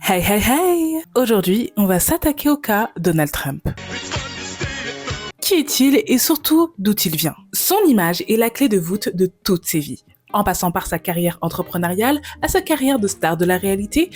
Hey hey hey! Aujourd'hui, on va s'attaquer au cas Donald Trump. Qui est-il et surtout d'où il vient? Son image est la clé de voûte de toutes ses vies. En passant par sa carrière entrepreneuriale à sa carrière de star de la réalité,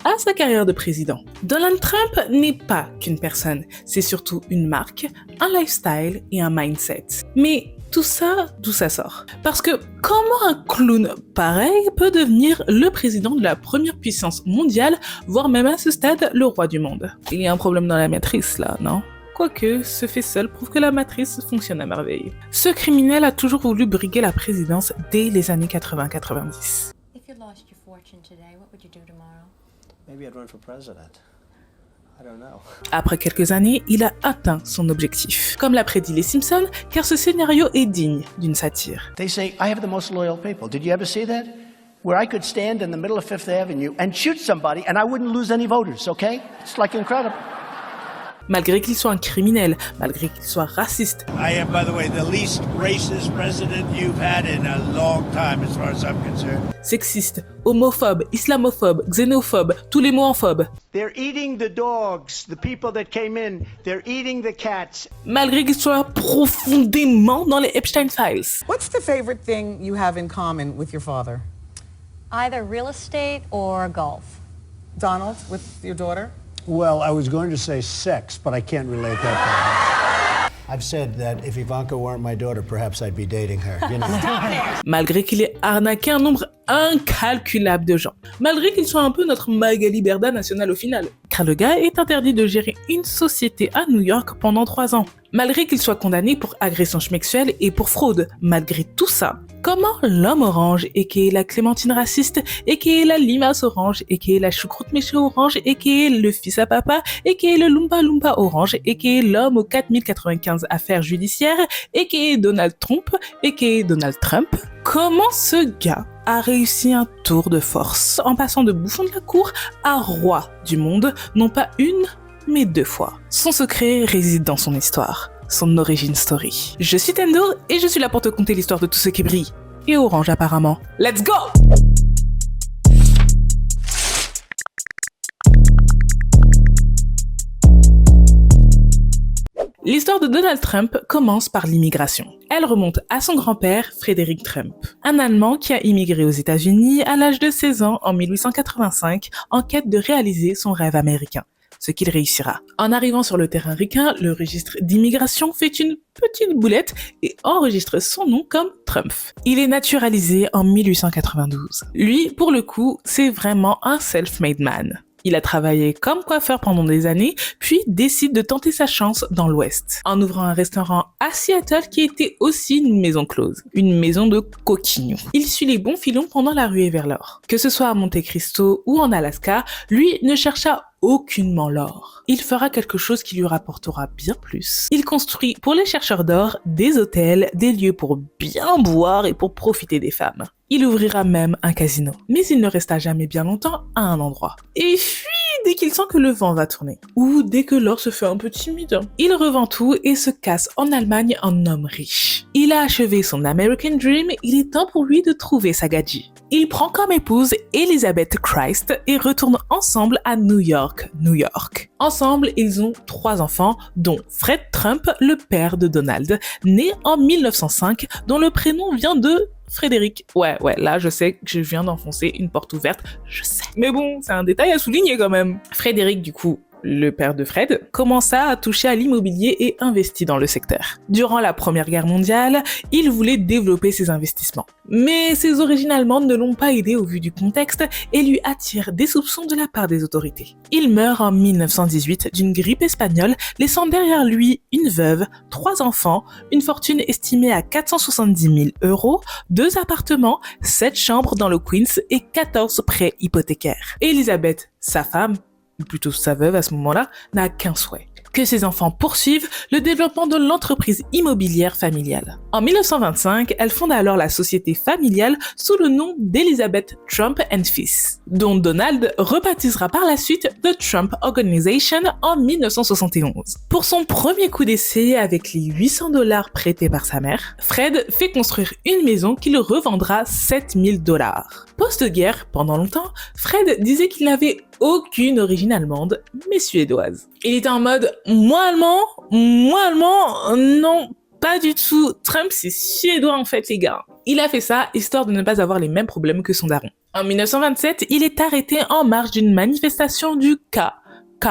à sa carrière de président. Donald Trump n'est pas qu'une personne, c'est surtout une marque, un lifestyle et un mindset. Mais tout ça, d'où ça sort? Parce que comment un clown pareil peut devenir le président de la première puissance mondiale, voire même à ce stade le roi du monde? Il y a un problème dans la matrice là, non? Quoique, ce fait seul prouve que la matrice fonctionne à merveille. Ce criminel a toujours voulu briguer la présidence dès les années 80-90. If you lost your fortune today, what would you do tomorrow? Maybe I'd run for president. I don't know. Après quelques années, il a atteint son objectif. Comme l'a prédit les Simpsons, car ce scénario est digne d'une satire. They say I have the most loyal people. Did you ever see that? Where I could stand in the middle of Fifth Avenue and shoot somebody and I wouldn't lose any voters, okay? It's like incredible. Malgré qu'il soit un criminel, malgré qu'il soit raciste, I am, by the way, the least racist president you've had in a long time, as far as I'm concerned. sexiste, homophobe, islamophobe, xénophobe, tous les mots en phobe, They're eating the dogs, the people that came in. They're eating the cats. malgré qu'il soit profondément dans les Epstein Files. What's the favorite thing you have in common with your father? Either real estate or golf. Donald, with your daughter? Well, I was going to say sex, but I can't relate that. I've said that if Ivanka weren't my daughter, perhaps I'd be dating her. You know. Malgré qu'il ait arnaqué un nombre incalculable de gens. Malgré qu'il soit un peu notre Magali Berda national au final. Car le gars est interdit de gérer une société à New York pendant 3 ans. Malgré qu'il soit condamné pour agression sexuelle et pour fraude. Malgré tout ça, comment l'homme orange, aka la clémentine raciste, aka la limace orange, aka la choucroute méchée orange, aka le fils à papa, aka le Loompa Loompa orange, aka l'homme aux 4095 affaires judiciaires, aka Donald Trump, aka Donald Trump, comment ce gars a réussi un tour de force en passant de bouffon de la cour à roi du monde, non pas une, mais 2 fois. Son secret réside dans son histoire, son origin story. Je suis Tendo et je suis là pour te conter l'histoire de tout ce qui brille. Et orange apparemment. Let's go! L'histoire de Donald Trump commence par l'immigration. Elle remonte à son grand-père, Frédéric Trump, un Allemand qui a immigré aux États-Unis à l'âge de 16 ans en 1885 en quête de réaliser son rêve américain. Ce qu'il réussira. En arrivant sur le terrain ricain, le registre d'immigration fait une petite boulette et enregistre son nom comme Trump. Il est naturalisé en 1892. Lui, pour le coup, c'est vraiment un self-made man. Il a travaillé comme coiffeur pendant des années, puis décide de tenter sa chance dans l'Ouest, en ouvrant un restaurant à Seattle qui était aussi une maison close, une maison de coquignons. Il suit les bons filons pendant la ruée vers l'or. Que ce soit à Monte Cristo ou en Alaska, lui ne chercha aucunement l'or. Il fera quelque chose qui lui rapportera bien plus. Il construit pour les chercheurs d'or des hôtels, des lieux pour bien boire et pour profiter des femmes. Il ouvrira même un casino. Mais il ne resta jamais bien longtemps à un endroit. Et fuit dès qu'il sent que le vent va tourner. Ou dès que l'or se fait un peu timide. Il revend tout et se casse en Allemagne en homme riche. Il a achevé son American Dream, il est temps pour lui de trouver sa gadji. Il prend comme épouse Elizabeth Christ et retournent ensemble à New York. Ensemble, ils ont 3 enfants, dont Fred Trump, le père de Donald, né en 1905, dont le prénom vient de Frédéric. Ouais, là, je sais que je viens d'enfoncer une porte ouverte, je sais. Mais bon, c'est un détail à souligner quand même. Frédéric, du coup, le père de Fred, commença à toucher à l'immobilier et investit dans le secteur. Durant la Première Guerre mondiale, il voulait développer ses investissements. Mais ses origines allemandes ne l'ont pas aidé au vu du contexte et lui attirent des soupçons de la part des autorités. Il meurt en 1918 d'une grippe espagnole, laissant derrière lui une veuve, 3 enfants, une fortune estimée à 470 000 €, 2 appartements, 7 chambres dans le Queens et 14 prêts hypothécaires. Elisabeth, sa femme, ou plutôt sa veuve à ce moment-là, n'a qu'un souhait. que ses enfants poursuivent le développement de l'entreprise immobilière familiale. En 1925, elle fonde alors la société familiale sous le nom d'Elizabeth Trump & Fils, dont Donald rebaptisera par la suite The Trump Organization en 1971. Pour son premier coup d'essai avec les $800 prêtés par sa mère, Fred fait construire une maison qu'il revendra $7,000. Post-guerre, pendant longtemps, Fred disait qu'il n'avait aucune origine allemande, mais suédoise. Il était en mode « moi allemand, non, pas du tout, Trump c'est suédois en fait les gars ». Il a fait ça histoire de ne pas avoir les mêmes problèmes que son daron. En 1927, il est arrêté en marge d'une manifestation du KKK.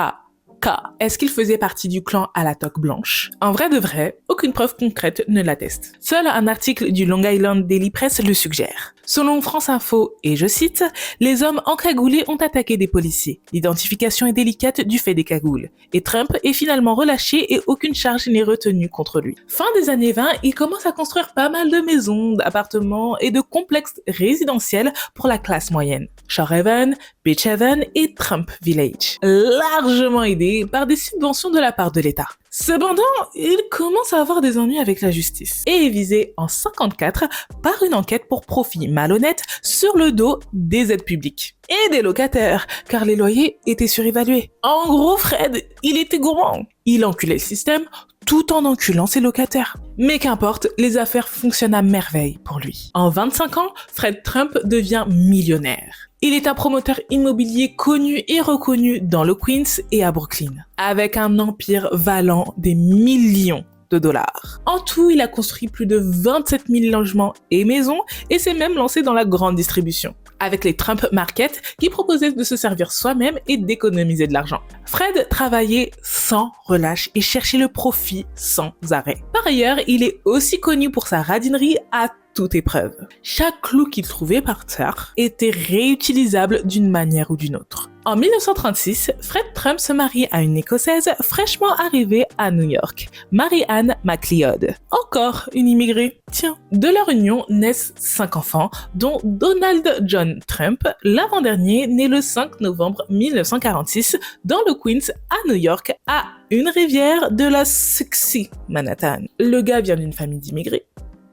Est-ce qu'il faisait partie du clan à la toque blanche? En vrai de vrai, aucune preuve concrète ne l'atteste. Seul un article du Long Island Daily Press le suggère. Selon France Info, et je cite, « Les hommes encagoulés ont attaqué des policiers. L'identification est délicate du fait des cagoules. Et Trump est finalement relâché et aucune charge n'est retenue contre lui. » Fin des années 20, il commence à construire pas mal de maisons, d'appartements et de complexes résidentiels pour la classe moyenne. Shore Haven, Beach Haven et Trump Village. Largement aidé par des subventions de la part de l'État. Cependant, il commence à avoir des ennuis avec la justice et est visé en 1954 par une enquête pour profit malhonnête sur le dos des aides publiques et des locataires, car les loyers étaient surévalués. En gros, Fred, il était gourmand. Il enculait le système tout en enculant ses locataires. Mais qu'importe, les affaires fonctionnent à merveille pour lui. En 25 ans, Fred Trump devient millionnaire. Il est un promoteur immobilier connu et reconnu dans le Queens et à Brooklyn, avec un empire valant des millions de dollars. En tout, il a construit plus de 27 000 logements et maisons et s'est même lancé dans la grande distribution, avec les Trump Market qui proposaient de se servir soi-même et d'économiser de l'argent. Fred travaillait sans relâche et cherchait le profit sans arrêt. Par ailleurs, il est aussi connu pour sa radinerie à toute épreuve. Chaque clou qu'il trouvait par terre était réutilisable d'une manière ou d'une autre. En 1936, Fred Trump se marie à une Écossaise fraîchement arrivée à New York, Mary-Ann MacLeod. Encore une immigrée. Tiens, de leur union naissent 5 enfants, dont Donald John Trump, l'avant-dernier, né le 5 novembre 1946 dans le Queens à New York, à une rivière de la Suxy, Manhattan. Le gars vient d'une famille d'immigrés.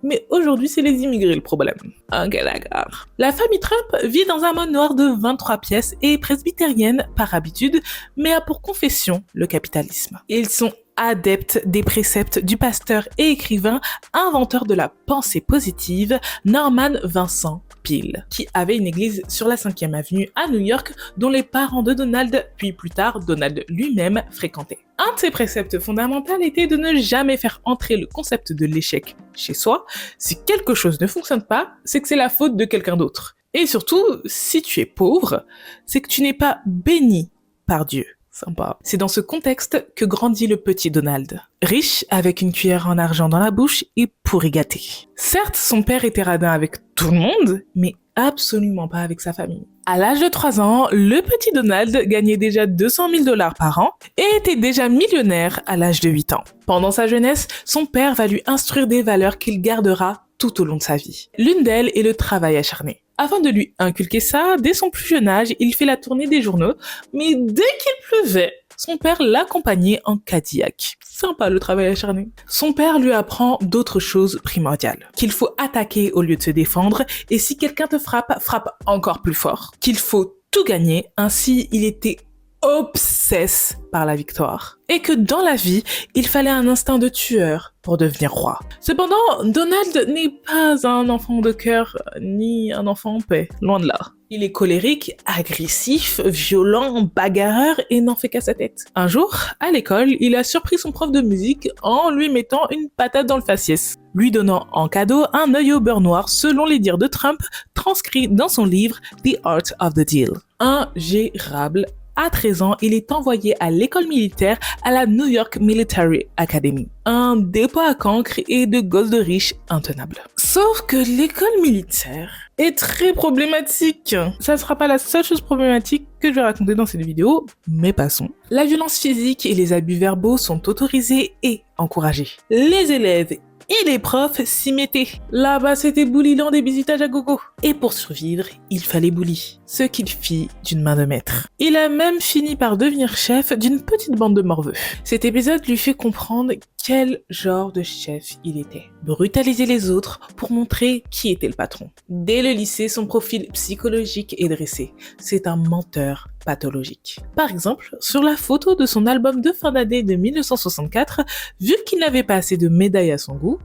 Mais aujourd'hui, c'est les immigrés le problème. Ok, d'accord. La famille Trump vit dans un manoir de 23 pièces et est presbytérienne par habitude, mais a pour confession le capitalisme. Ils sont adeptes des préceptes du pasteur et écrivain, inventeur de la pensée positive, Norman Vincent Peale, qui avait une église sur la 5e avenue à New York, dont les parents de Donald, puis plus tard Donald lui-même, fréquentaient. Un de ses préceptes fondamentaux était de ne jamais faire entrer le concept de l'échec chez soi. Si quelque chose ne fonctionne pas, c'est que c'est la faute de quelqu'un d'autre. Et surtout, si tu es pauvre, c'est que tu n'es pas béni par Dieu. Sympa. C'est dans ce contexte que grandit le petit Donald. Riche, avec une cuillère en argent dans la bouche et pourri gâté. Certes, son père était radin avec tout le monde, mais absolument pas avec sa famille. À l'âge de 3 ans, le petit Donald gagnait déjà $200,000 par an et était déjà millionnaire à l'âge de 8 ans. Pendant sa jeunesse, son père va lui instruire des valeurs qu'il gardera tout au long de sa vie. L'une d'elles est le travail acharné. Afin de lui inculquer ça, dès son plus jeune âge, il fait la tournée des journaux, mais dès qu'il pleuvait, son père l'accompagnait en Cadillac. Sympa le travail acharné. Son père lui apprend d'autres choses primordiales. Qu'il faut attaquer au lieu de se défendre, et si quelqu'un te frappe, frappe encore plus fort. Qu'il faut tout gagner, ainsi il était obsesse par la victoire. Et que dans la vie, il fallait un instinct de tueur pour devenir roi. Cependant, Donald n'est pas un enfant de cœur, ni un enfant en paix, loin de là. Il est colérique, agressif, violent, bagarreur et n'en fait qu'à sa tête. Un jour, à l'école, il a surpris son prof de musique en lui mettant une patate dans le faciès, lui donnant en cadeau un œil au beurre noir selon les dires de Trump, transcrit dans son livre The Art of the Deal. Ingérable. À 13 ans, il est envoyé à l'école militaire à la New York Military Academy. Un dépôt à cancre et de gosses de riches intenables. Sauf que l'école militaire est très problématique. Ça ne sera pas la seule chose problématique que je vais raconter dans cette vidéo, mais passons. La violence physique et les abus verbaux sont autorisés et encouragés. Les élèves Et les profs s'y mettaient. Là-bas, c'était Bullyland des bisitages à gogo. Et pour survivre, il fallait bully. Ce qu'il fit d'une main de maître. Il a même fini par devenir chef d'une petite bande de morveux. Cet épisode lui fait comprendre quel genre de chef il était. Brutaliser les autres pour montrer qui était le patron. Dès le lycée, son profil psychologique est dressé. C'est un menteur pathologique. Par exemple, sur la photo de son album de fin d'année de 1964, vu qu'il n'avait pas assez de médailles à son goût,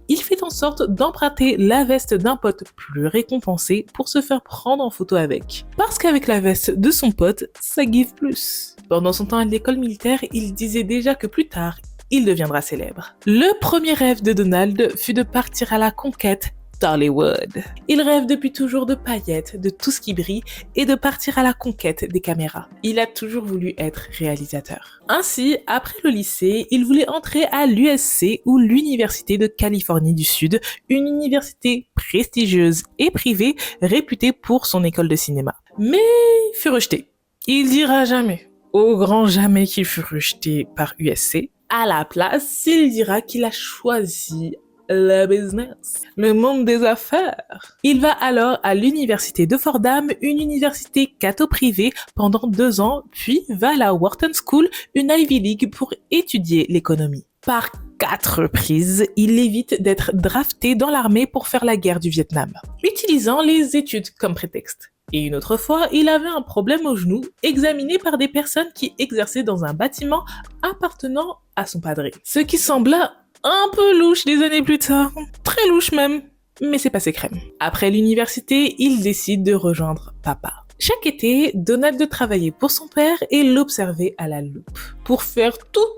il fait en sorte d'emprunter la veste d'un pote plus récompensé pour se faire prendre en photo avec. Parce qu'avec la veste de son pote, ça give plus. Pendant son temps à l'école militaire, il disait déjà que plus tard, il deviendra célèbre. Le premier rêve de Donald fut de partir à la conquête d'Hollywood. Il rêve depuis toujours de paillettes, de tout ce qui brille et de partir à la conquête des caméras. Il a toujours voulu être réalisateur. Ainsi, après le lycée, il voulait entrer à l'USC ou l'Université de Californie du Sud, une université prestigieuse et privée réputée pour son école de cinéma. Mais il fut rejeté. Il dira jamais, au grand jamais qu'il fut rejeté par USC. À la place, il dira qu'il a choisi le business, le monde des affaires. Il va alors à l'université de Fordham, une université catho-privée pendant 2 ans, puis va à la Wharton School, une Ivy League pour étudier l'économie. Par 4 reprises, il évite d'être drafté dans l'armée pour faire la guerre du Vietnam, utilisant les études comme prétexte. Et une autre fois, il avait un problème au genou, examiné par des personnes qui exerçaient dans un bâtiment appartenant à son padré. Ce qui sembla un peu louche des années plus tard. Très louche même. Mais c'est passé crème. Après l'université, il décide de rejoindre papa. Chaque été, Donald travaillait pour son père et l'observait à la loupe. Pour faire tout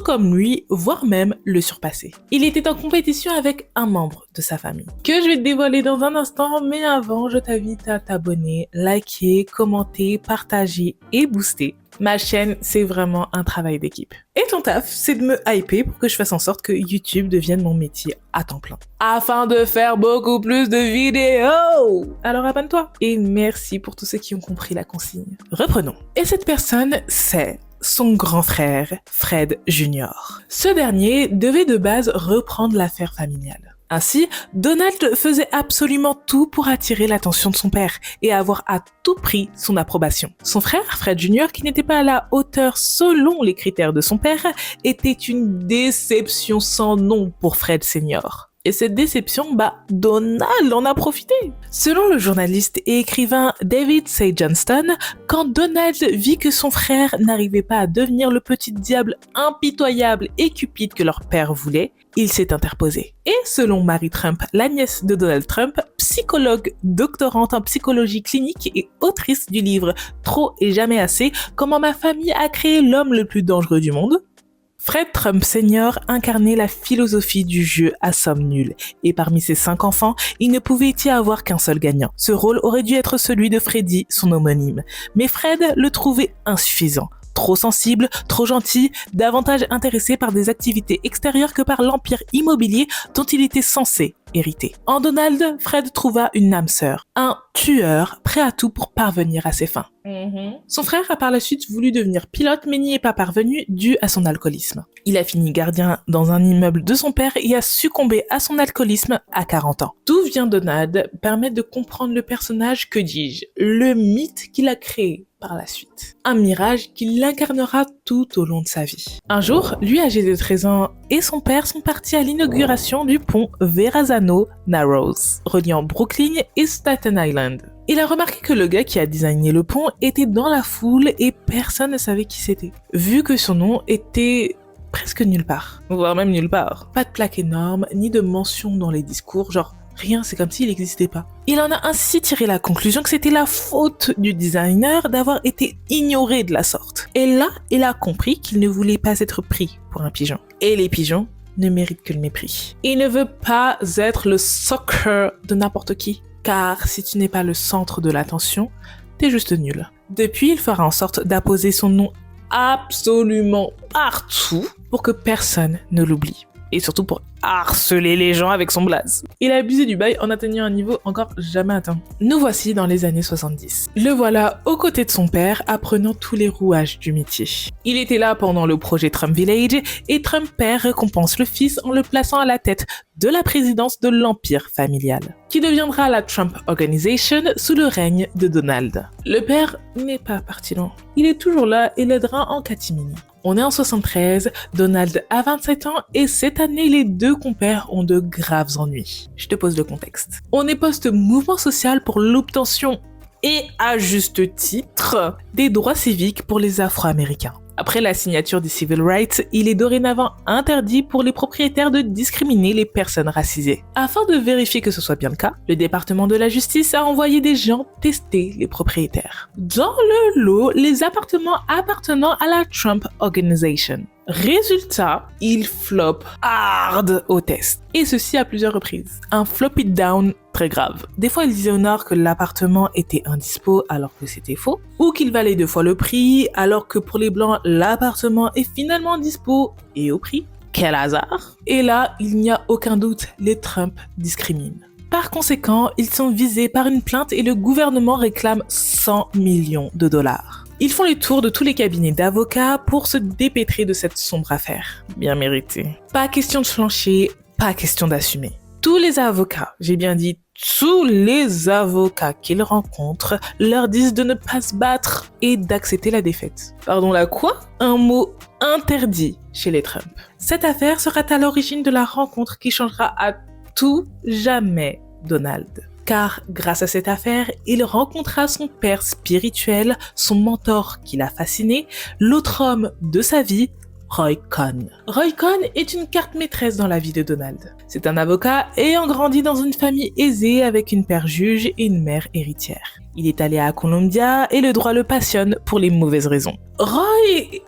comme lui, voire même le surpasser. Il était en compétition avec un membre de sa famille, que je vais te dévoiler dans un instant, mais avant, je t'invite à t'abonner, liker, commenter, partager et booster. Ma chaîne, c'est vraiment un travail d'équipe. Et ton taf, c'est de me hyper pour que je fasse en sorte que YouTube devienne mon métier à temps plein. Afin de faire beaucoup plus de vidéos. Alors abonne-toi. Et merci pour tous ceux qui ont compris la consigne. Reprenons. Et cette personne, c'est son grand frère, Fred Jr. Ce dernier devait de base reprendre l'affaire familiale. Ainsi, Donald faisait absolument tout pour attirer l'attention de son père et avoir à tout prix son approbation. Son frère, Fred Jr., qui n'était pas à la hauteur selon les critères de son père, était une déception sans nom pour Fred Sr. Et cette déception, Donald en a profité. Selon le journaliste et écrivain David Say Johnston, quand Donald vit que son frère n'arrivait pas à devenir le petit diable impitoyable et cupide que leur père voulait, il s'est interposé. Et selon Mary Trump, la nièce de Donald Trump, psychologue, doctorante en psychologie clinique et autrice du livre Trop et jamais assez, comment ma famille a créé l'homme le plus dangereux du monde, Fred Trump Sr. incarnait la philosophie du jeu à somme nulle, et parmi ses 5 enfants, il ne pouvait y avoir qu'un seul gagnant. Ce rôle aurait dû être celui de Freddy, son homonyme, mais Fred le trouvait insuffisant. Trop sensible, trop gentil, davantage intéressé par des activités extérieures que par l'empire immobilier dont il était censé hériter. En Donald, Fred trouva une âme sœur, un tueur prêt à tout pour parvenir à ses fins. Son frère a par la suite voulu devenir pilote mais n'y est pas parvenu dû à son alcoolisme. Il a fini gardien dans un immeuble de son père et a succombé à son alcoolisme à 40 ans. D'où vient Donald permet de comprendre le personnage, que dis-je, le mythe qu'il a créé par la suite. Un mirage qu'il incarnera tout au long de sa vie. Un jour, lui âgé de 13 ans et son père sont partis à l'inauguration du pont Verrazano Narrows, reliant Brooklyn et Staten Island. Il a remarqué que le gars qui a designé le pont était dans la foule et personne ne savait qui c'était, vu que son nom était presque nulle part, voire même nulle part. Pas de plaque énorme, ni de mention dans les discours, genre rien, c'est comme s'il n'existait pas. Il en a ainsi tiré la conclusion que c'était la faute du designer d'avoir été ignoré de la sorte. Et là, il a compris qu'il ne voulait pas être pris pour un pigeon. Et les pigeons ne méritent que le mépris. Il ne veut pas être le sucker de n'importe qui. Car si tu n'es pas le centre de l'attention, t'es juste nul. Depuis, il fera en sorte d'apposer son nom absolument partout pour que personne ne l'oublie. et surtout pour harceler les gens avec son blaze. Il a abusé du bail en atteignant un niveau encore jamais atteint. Nous voici dans les années 70. Le voilà aux côtés de son père, apprenant tous les rouages du métier. Il était là pendant le projet Trump Village et Trump père récompense le fils en le plaçant à la tête de la présidence de l'empire familial, qui deviendra la Trump Organization sous le règne de Donald. Le père n'est pas parti loin. Il est toujours là et l'aidera en catimini. On est en 73, Donald a 27 ans et cette année, les deux compères ont de graves ennuis. Je te pose le contexte. On est post-mouvement social pour l'obtention, et à juste titre, des droits civiques pour les Afro-Américains. Après la signature des Civil Rights, il est dorénavant interdit pour les propriétaires de discriminer les personnes racisées. Afin de vérifier que ce soit bien le cas, le département de la justice a envoyé des gens tester les propriétaires. Dans le lot, les appartements appartenant à la Trump Organization. Résultat, il flop hard au test. Et ceci à plusieurs reprises. Un flop it down très grave. Des fois, il disait au Nord que l'appartement était indispo alors que c'était faux. Ou qu'il valait 2 fois le prix alors que pour les Blancs, l'appartement est finalement dispo et au prix. Quel hasard! Et là, il n'y a aucun doute, les Trump discriminent. Par conséquent, ils sont visés par une plainte et le gouvernement réclame 100 millions de dollars. Ils font les tours de tous les cabinets d'avocats pour se dépêtrer de cette sombre affaire. Bien mérité. Pas question de flancher, pas question d'assumer. Tous les avocats, j'ai bien dit tous les avocats qu'ils rencontrent, leur disent de ne pas se battre et d'accepter la défaite. Pardon, la quoi? Un mot interdit chez les Trump. Cette affaire sera à l'origine de la rencontre qui changera à tout jamais Donald. Car grâce à cette affaire, il rencontra son père spirituel, son mentor qui l'a fasciné, l'autre homme de sa vie, Roy Cohn. Roy Cohn est une carte maîtresse dans la vie de Donald. C'est un avocat ayant grandi dans une famille aisée avec une père juge et une mère héritière. Il est allé à Columbia et le droit le passionne pour les mauvaises raisons. Roy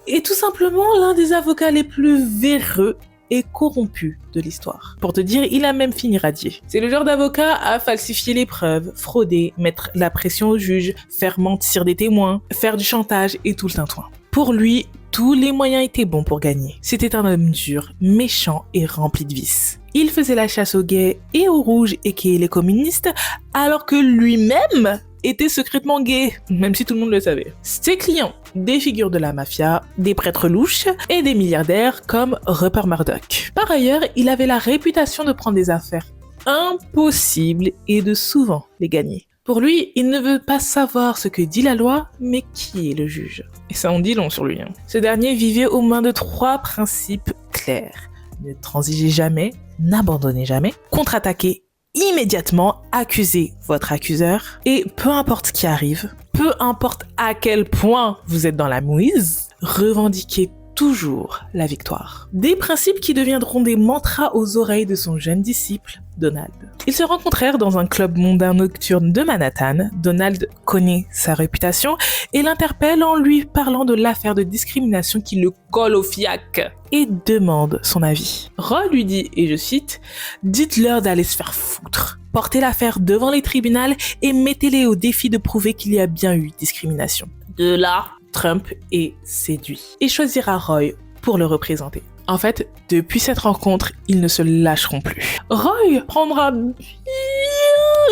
est tout simplement l'un des avocats les plus véreux et corrompu de l'histoire. Pour te dire, il a même fini radié. C'est le genre d'avocat à falsifier les preuves, frauder, mettre la pression au juge, faire mentir des témoins, faire du chantage et tout le tintouin. Pour lui, tous les moyens étaient bons pour gagner. C'était un homme dur, méchant et rempli de vices. Il faisait la chasse aux gays et aux rouges et qui les communistes, alors que lui-même était secrètement gay, même si tout le monde le savait. Ses clients, des figures de la mafia, des prêtres louches et des milliardaires comme Rupert Murdoch. Par ailleurs, il avait la réputation de prendre des affaires impossibles et de souvent les gagner. Pour lui, il ne veut pas savoir ce que dit la loi, mais qui est le juge. Et ça en dit long sur lui. Ce dernier vivait aux mains de 3 principes clairs. Ne transigez jamais, n'abandonnez jamais, contre-attaquez immédiatement, accusez votre accuseur et peu importe ce qui arrive, peu importe à quel point vous êtes dans la mouise, revendiquez toujours la victoire. Des principes qui deviendront des mantras aux oreilles de son jeune disciple, Donald. Ils se rencontrèrent dans un club mondain nocturne de Manhattan. Donald connaît sa réputation et l'interpelle en lui parlant de l'affaire de discrimination qui le colle au fiac et demande son avis. Roy lui dit, et je cite, « Dites-leur d'aller se faire foutre. Portez l'affaire devant les tribunaux et mettez-les au défi de prouver qu'il y a bien eu discrimination. » De là, Trump est séduit et choisira Roy pour le représenter. En fait, depuis cette rencontre, ils ne se lâcheront plus. Roy prendra bien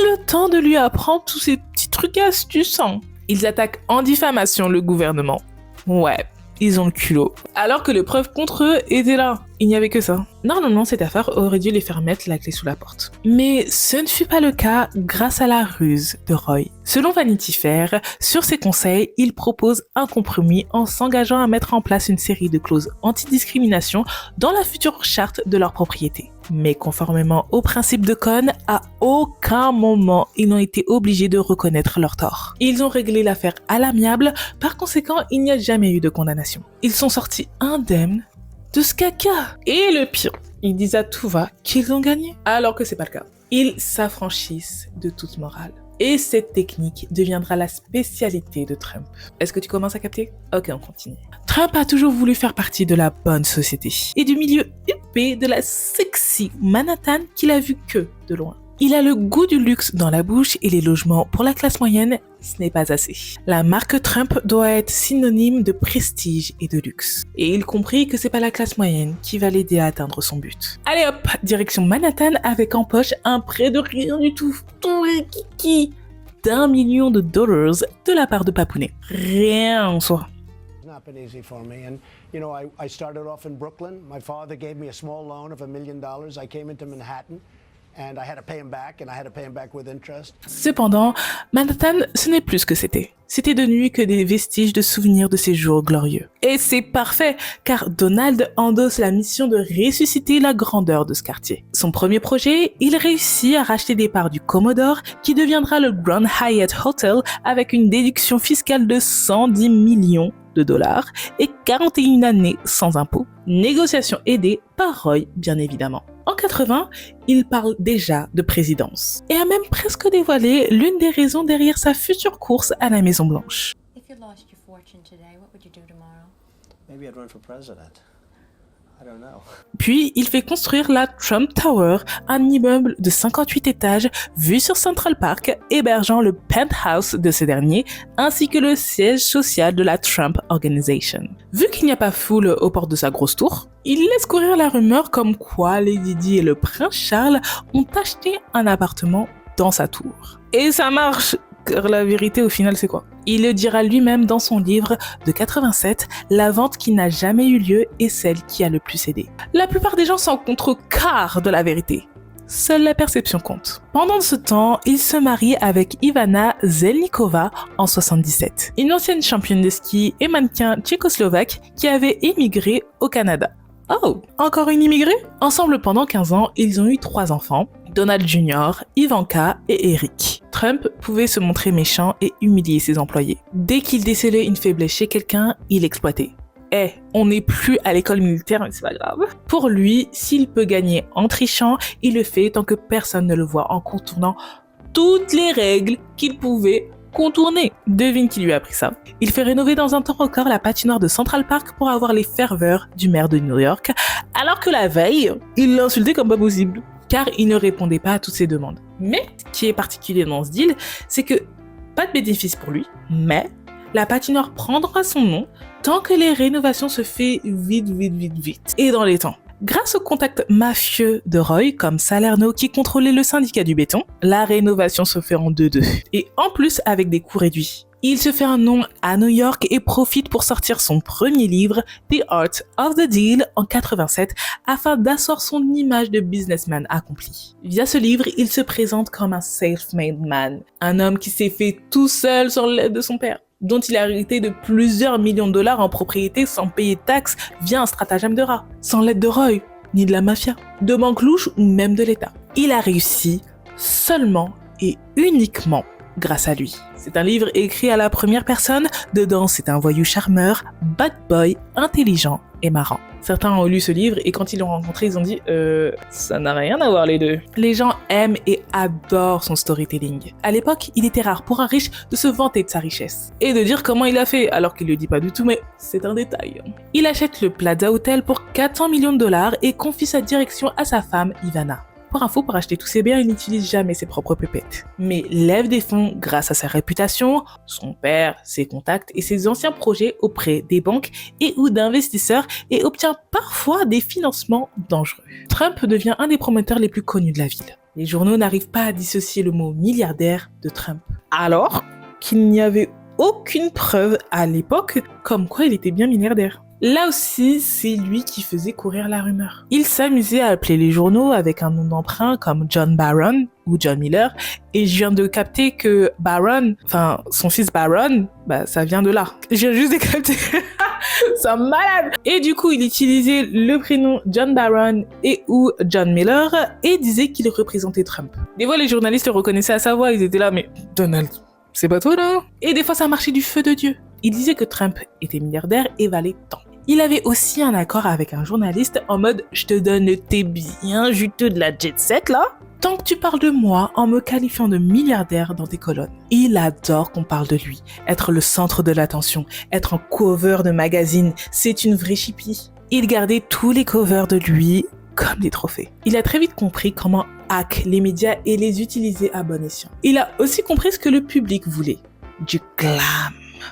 le temps de lui apprendre tous ces petits trucs et astuces. Ils attaquent en diffamation le gouvernement. Ouais, ils ont le culot. Alors que les preuves contre eux étaient là. Il n'y avait que ça. Normalement, cette affaire aurait dû les faire mettre la clé sous la porte. Mais ce ne fut pas le cas grâce à la ruse de Roy. Selon Vanity Fair, sur ses conseils, il propose un compromis en s'engageant à mettre en place une série de clauses anti-discrimination dans la future charte de leur propriété. Mais conformément aux principes de Cohn, à aucun moment ils n'ont été obligés de reconnaître leur tort. Ils ont réglé l'affaire à l'amiable, par conséquent, il n'y a jamais eu de condamnation. Ils sont sortis indemnes de ce caca. Et le pire, ils disent à tout va qu'ils ont gagné, alors que c'est pas le cas. Ils s'affranchissent de toute morale. Et cette technique deviendra la spécialité de Trump. Est-ce que tu commences à capter? Ok, on continue. Trump a toujours voulu faire partie de la bonne société et du milieu huppé de la sexy Manhattan qu'il a vu que de loin. Il a le goût du luxe dans la bouche et les logements pour la classe moyenne, ce n'est pas assez. La marque Trump doit être synonyme de prestige et de luxe. Et il comprit que c'est pas la classe moyenne qui va l'aider à atteindre son but. Allez hop, direction Manhattan avec en poche un prêt de rien du tout. Kiki d'$1 million de la part de Papounet. Rien en soi. It's not been easy for me. And, you know, I started off in Brooklyn. My father gave me a small loan of $1 million. I came into Manhattan. And I had to pay him back, and I had to pay him back with interest. Cependant, Manhattan, ce n'est plus ce que c'était. C'était devenu que des vestiges de souvenirs de ces jours glorieux. Et c'est parfait, car Donald endosse la mission de ressusciter la grandeur de ce quartier. Son premier projet, il réussit à racheter des parts du Commodore, qui deviendra le Grand Hyatt Hotel avec une déduction fiscale de $110 millions et 41 années sans impôts. Négociation aidée par Roy, bien évidemment. En 80, il parle déjà de présidence et a même presque dévoilé l'une des raisons derrière sa future course à la Maison Blanche. If you lost your fortune today, what would you do tomorrow? Maybe I'd run for president. I don't know. Puis, il fait construire la Trump Tower, un immeuble de 58 étages vu sur Central Park, hébergeant le penthouse de ce dernier, ainsi que le siège social de la Trump Organization. Vu qu'il n'y a pas foule aux portes de sa grosse tour, il laisse courir la rumeur comme quoi Lady Di et le prince Charles ont acheté un appartement dans sa tour. Et ça marche, car la vérité au final c'est quoi? Il le dira lui-même dans son livre de 87, la vente qui n'a jamais eu lieu est celle qui a le plus aidé. La plupart des gens s'en contrecarrent de la vérité. Seule la perception compte. Pendant ce temps, il se marie avec Ivana Zelníková en 77, une ancienne championne de ski et mannequin tchécoslovaque qui avait émigré au Canada. Oh, encore une immigrée? Ensemble pendant 15 ans, ils ont eu 3 enfants, Donald Jr., Ivanka et Eric. Trump pouvait se montrer méchant et humilier ses employés. Dès qu'il décelait une faiblesse chez quelqu'un, il exploitait. On n'est plus à l'école militaire, mais c'est pas grave. Pour lui, s'il peut gagner en trichant, il le fait tant que personne ne le voit en contournant toutes les règles qu'il pouvait contourner. Devine qui lui a appris ça. Il fait rénover dans un temps record la patinoire de Central Park pour avoir les ferveurs du maire de New York, alors que la veille, il l'insultait comme pas possible, car il ne répondait pas à toutes ses demandes. Mais, ce qui est particulier dans ce deal, c'est que pas de bénéfice pour lui, mais la patinoire prendra son nom tant que les rénovations se fait vite et dans les temps. Grâce au contact mafieux de Roy, comme Salerno qui contrôlait le syndicat du béton, la rénovation se fait en 2-2. Et en plus avec des coûts réduits. Il se fait un nom à New York et profite pour sortir son premier livre, The Art of the Deal, en 87, afin d'asseoir son image de businessman accompli. Via ce livre, il se présente comme un self-made man, un homme qui s'est fait tout seul sur l'aide de son père, dont il a hérité de plusieurs millions de dollars en propriété sans payer de taxes via un stratagème de rat, sans l'aide de Roy, ni de la mafia, de banque louche ou même de l'État. Il a réussi seulement et uniquement grâce à lui. C'est un livre écrit à la première personne, dedans c'est un voyou charmeur, bad boy, intelligent et marrant. Certains ont lu ce livre et quand ils l'ont rencontré, ils ont dit ça n'a rien à voir les deux. Les gens aiment et adorent son storytelling. À l'époque, il était rare pour un riche de se vanter de sa richesse et de dire comment il a fait, alors qu'il le dit pas du tout, mais c'est un détail. Il achète le Plaza Hotel pour $400 millions et confie sa direction à sa femme Ivana. Pour info, pour acheter tous ses biens, il n'utilise jamais ses propres pépettes, mais lève des fonds grâce à sa réputation, son père, ses contacts et ses anciens projets auprès des banques et ou d'investisseurs et obtient parfois des financements dangereux. Trump devient un des promoteurs les plus connus de la ville. Les journaux n'arrivent pas à dissocier le mot milliardaire de Trump, alors qu'il n'y avait aucune preuve à l'époque comme quoi il était bien milliardaire. Là aussi, c'est lui qui faisait courir la rumeur. Il s'amusait à appeler les journaux avec un nom d'emprunt comme John Barron ou John Miller, et je viens de capter que Barron, enfin son fils Barron, ça vient de là. Je viens juste de capter. C'est un malade. Et du coup, il utilisait le prénom John Barron et ou John Miller et disait qu'il représentait Trump. Des fois, les journalistes le reconnaissaient à sa voix, ils étaient là, mais Donald, c'est pas toi là? Et des fois, ça marchait du feu de Dieu. Il disait que Trump était milliardaire et valait tant. Il avait aussi un accord avec un journaliste en mode « Je te donne le thé bien juteux de la jet set là, tant que tu parles de moi en me qualifiant de milliardaire dans tes colonnes. » Il adore qu'on parle de lui, être le centre de l'attention, être un cover de magazine, c'est une vraie chippie. Il gardait tous les covers de lui comme des trophées. Il a très vite compris comment hack les médias et les utiliser à bon escient. Il a aussi compris ce que le public voulait. Du glam,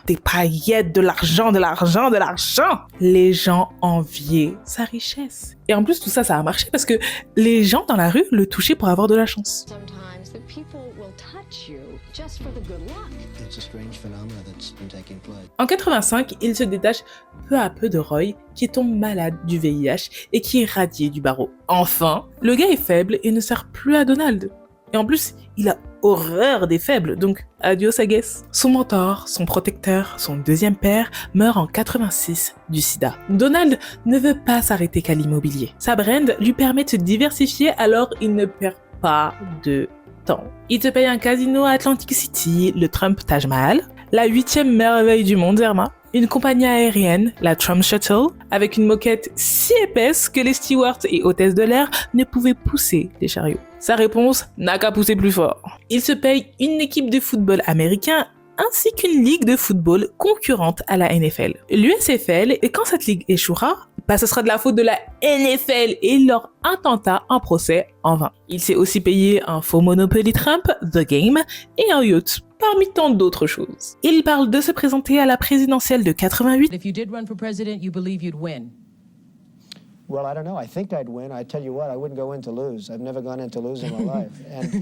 des paillettes, de l'argent, de l'argent, de l'argent. Les gens enviaient sa richesse. Et en plus, tout ça, ça a marché parce que les gens dans la rue le touchaient pour avoir de la chance. Sometimes the people will touch you just for the good luck. It's a strange phenomenon that's been taking place. En 85, il se détache peu à peu de Roy, qui tombe malade du VIH et qui est radié du barreau. Enfin, le gars est faible et ne sert plus à Donald. Et en plus, il a horreur des faibles, donc adios I guess. Son mentor, son protecteur, son deuxième père meurt en 86 du sida. Donald ne veut pas s'arrêter qu'à l'immobilier. Sa brand lui permet de se diversifier alors il ne perd pas de temps. Il te paye un casino à Atlantic City, le Trump Taj Mahal, la 8e merveille du monde Zerma, une compagnie aérienne, la Trump Shuttle, avec une moquette si épaisse que les stewards et hôtesses de l'air ne pouvaient pousser les chariots. Sa réponse n'a qu'à pousser plus fort. Il se paye une équipe de football américain ainsi qu'une ligue de football concurrente à la NFL. L'USFL, et quand cette ligue échouera, ce sera de la faute de la NFL et leur intentat en procès en vain. Il s'est aussi payé un faux Monopoly Trump, The Game, et un yacht, parmi tant d'autres choses. Il parle de se présenter à la présidentielle de 88. If you did run for president, you believe you'd win. Well, I don't know. I think I'd win. I tell you what, I wouldn't go in to lose. I've never gone in to lose in my life.